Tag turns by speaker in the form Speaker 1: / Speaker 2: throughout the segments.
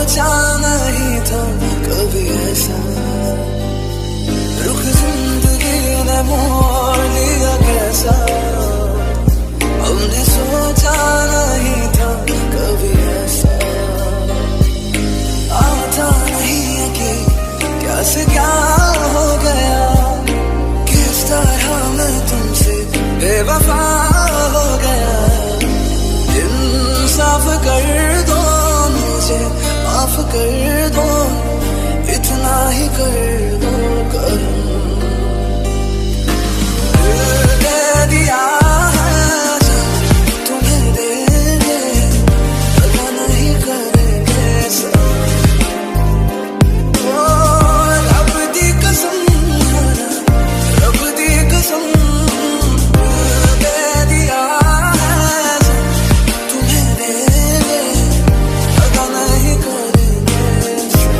Speaker 1: सोचा नहीं था कभी ऐसा, रुख जिंदगी ने मोड़ लिया कैसा, हमने सोचा नहीं था कभी ऐसा। आता नहीं कि क्या से क्या हो गया, किस तरह मैं तुमसे बेवफा हो गया। इंसाफ कर दो मुझे, माफ कर दो, इतना ही कर दो करम। दिल दे दिया है जब तुम्हें देंगे, पता नहीं करेंगे सब। ओ रब दी कसम, रब दी कसम, दिल दे दिया है जब तुम्हें देंगे, पता नहीं करेंगे सब।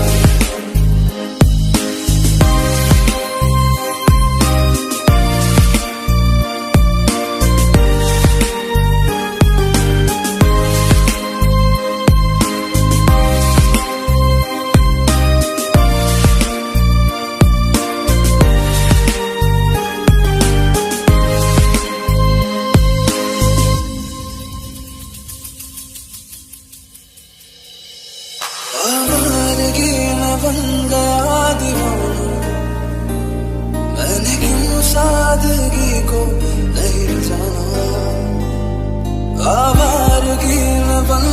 Speaker 1: आवारगी में बन गया दीवाना, मैंने क्यों सादगी को नहीं जाना। आवारगी में बन